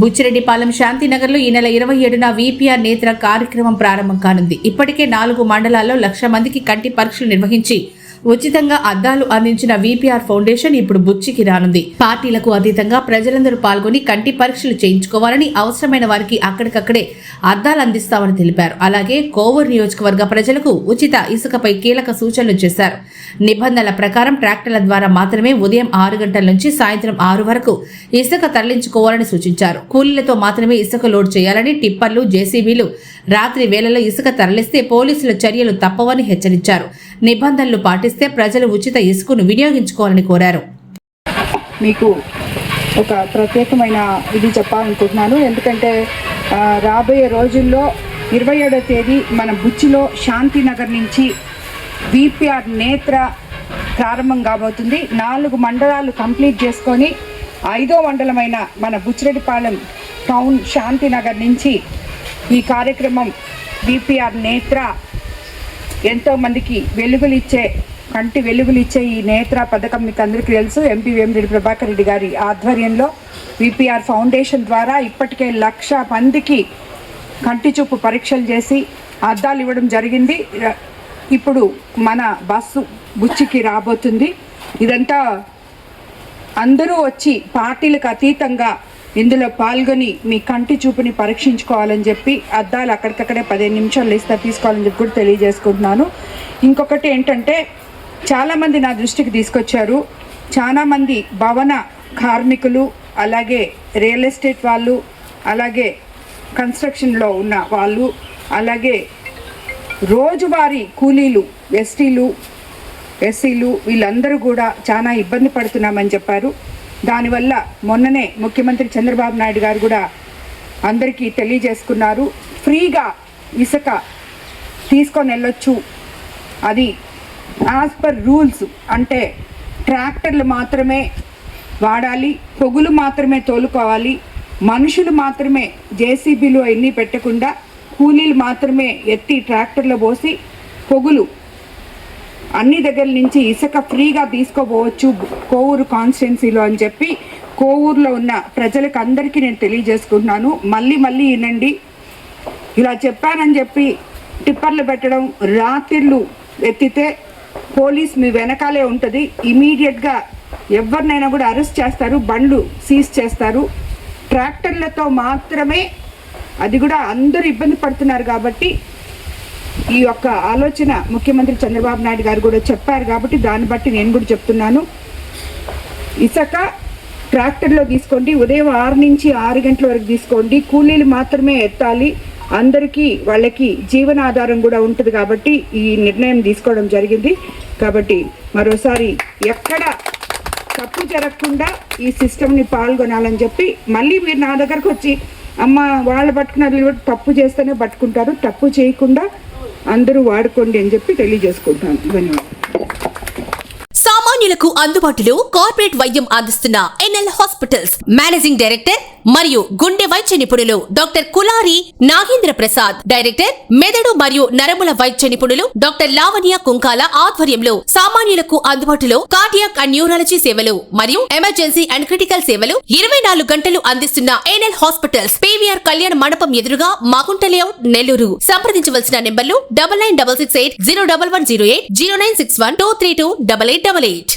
బుచ్చిరెడ్డిపాలెం శాంతినగర్లో ఈ నెల 27న వీపీఆర్ నేత్ర కార్యక్రమం ప్రారంభం కానుంది. ఇప్పటికే 4 మండలాల్లో 1,00,000 మందికి కంటి పరీక్షలు నిర్వహించి ఉచితంగా అద్దాలు అందించిన వీపీఆర్ ఫౌండేషన్ ఇప్పుడు బుచ్చికి రానుంది. పార్టీలకు అతీతంగా ప్రజలందరూ పాల్గొని కంటి పరీక్షలు చేయించుకోవాలని, అవసరమైన వారికి అక్కడికక్కడే అద్దాలు అందిస్తామని తెలిపారు. అలాగే కోవూరు నియోజకవర్గ ప్రజలకు ఉచిత ఇసుకపై కీలక సూచనలు చేశారు. నిబంధనల ప్రకారం ట్రాక్టర్ల ద్వారా మాత్రమే ఉదయం 6 గంటల నుంచి సాయంత్రం 6 వరకు ఇసుక తరలించుకోవాలని సూచించారు. కూలీలతో మాత్రమే ఇసుక లోడ్ చేయాలని, టిప్పర్లు, జేసీబీలు రాత్రి వేళలో ఇసుక తరలిస్తే పోలీసుల చర్యలు తప్పవని హెచ్చరించారు. నిబంధనలు పాటిస్తే ప్రజలు ఉచిత ఇసుకను వినియోగించుకోవాలని కోరారు. మీకు ఒక ప్రత్యేకమైన ఇది చెప్పాలనుకుంటున్నాను. ఎందుకంటే రాబోయే రోజుల్లో 27వ తేదీ మన బుచ్చిలో శాంతినగర్ నుంచి వీపీఆర్ నేత్ర ప్రారంభం కాబోతుంది. 4 మండలాలు కంప్లీట్ చేసుకొని 5వ మండలమైన మన బుచ్చిరెడ్డిపాలెం టౌన్ శాంతినగర్ నుంచి ఈ కార్యక్రమం వీపీఆర్ నేత్ర ఎంతోమందికి కంటి వెలుగులిచ్చే ఈ నేత్ర పథకం మీకు అందరికీ తెలుసు. ఎంపీ వేమిరెడ్డి ప్రభాకర్ రెడ్డి గారి ఆధ్వర్యంలో వీపీఆర్ ఫౌండేషన్ ద్వారా ఇప్పటికే 1,00,000 మందికి కంటి చూపు పరీక్షలు చేసి అద్దాలు ఇవ్వడం జరిగింది. ఇప్పుడు మన బస్సు బుచ్చికి రాబోతుంది. ఇదంతా అందరూ వచ్చి పార్టీలకు అతీతంగా ఇందులో పాల్గొని మీ కంటి చూపుని పరీక్షించుకోవాలని చెప్పి అద్దాలు అక్కడికక్కడే 15 నిమిషాలు ఇస్తారు తీసుకోవాలని చెప్పి కూడా తెలియజేసుకుంటున్నాను. ఇంకొకటి ఏంటంటే చాలామంది నా దృష్టికి తీసుకొచ్చారు. చాలామంది భవన కార్మికులు, అలాగే రియల్ ఎస్టేట్ వాళ్ళు, అలాగే కన్స్ట్రక్షన్లో ఉన్న వాళ్ళు, అలాగే రోజువారీ కూలీలు, ఎస్సీలు వీళ్ళందరూ కూడా చాలా ఇబ్బంది పడుతున్నామని చెప్పారు. దానివల్ల మొన్ననే ముఖ్యమంత్రి చంద్రబాబు నాయుడు గారు కూడా అందరికీ తెలియజేసుకున్నారు. ఫ్రీగా ఇసుక తీసుకొని వెళ్ళొచ్చు. అది యాజ్ పర్ రూల్స్, అంటే ట్రాక్టర్లు మాత్రమే వాడాలి, పొగులు మాత్రమే తోలుకోవాలి, మనుషులు మాత్రమే జేసీబీలు అన్నీ పెట్టకుండా కూలీలు మాత్రమే ఎత్తి ట్రాక్టర్లో పోసి పొగులు అన్ని దగ్గర నుంచి ఇసుక ఫ్రీగా తీసుకోపోవచ్చు కోవూరు కాన్స్టిట్యున్సీలో అని చెప్పి కోవూరులో ఉన్న ప్రజలకు అందరికీ నేను తెలియజేసుకుంటున్నాను. మళ్ళీ వినండి. ఇలా చెప్పానని చెప్పి టిప్పర్లు పెట్టడం, రాత్రిళ్ళు ఎత్తితే పోలీస్ మీ వెనకాలే ఉంటుంది. ఇమీడియట్గా ఎవరినైనా కూడా అరెస్ట్ చేస్తారు, బండ్లు సీజ్ చేస్తారు. ట్రాక్టర్లతో మాత్రమే, అది కూడా అందరూ ఇబ్బంది పడుతున్నారు కాబట్టి ఈ యొక్క ఆలోచన ముఖ్యమంత్రి చంద్రబాబు నాయుడు గారు కూడా చెప్పారు కాబట్టి దాన్ని బట్టి నేను కూడా చెప్తున్నాను. ఇసుక ట్రాక్టర్లో తీసుకోండి, ఉదయం 6 నుంచి 6 గంటల వరకు తీసుకోండి. కూలీలు మాత్రమే ఎత్తాలి. అందరికీ వాళ్ళకి జీవనాధారం కూడా ఉంటుంది కాబట్టి ఈ నిర్ణయం తీసుకోవడం జరిగింది. కాబట్టి మరోసారి ఎక్కడ తప్పు జరగకుండా ఈ సిస్టమ్ని పాల్గొనాలని చెప్పి మళ్ళీ మీరు నా దగ్గరకు వచ్చి అమ్మ వాళ్ళు పట్టుకున్నారు, తప్పు చేస్తేనే పట్టుకుంటారు, తప్పు చేయకుండా అందరూ వాడుకోండి అని చెప్పి తెలియజేసుకుంటాను. ధన్యవాదాలు. సామాన్యులకు అందుబాటులో కార్పొరేట్ వైద్యం అందిస్తున్న ఎన్ఎల్ హాస్పిటల్స్ మేనేజింగ్ డైరెక్టర్ మరియు గుండె వైద్య నిపుణులు డాక్టర్ కులారి నాగేంద్ర ప్రసాద్, డైరెక్టర్ మెదడు మరియు నరముల వైద్య నిపుణులు డాక్టర్ లావణ్య కుంకాల ఆధ్వర్యంలో సామాన్యులకు అందుబాటులో కార్డియాక్ అండ్ న్యూరాలజీ సేవలు మరియు ఎమర్జెన్సీ అండ్ క్రిటికల్ సేవలు 24 గంటలు అందిస్తున్న ఎన్ఎల్ హాస్పిటల్స్ పీవీఆర్ కళ్యాణ మండపం ఎదురుగా మాగుంట లేఅవుట్, నెల్లూరు. సంప్రదించవలసిన నెంబర్లు 9966801108, 0961232888.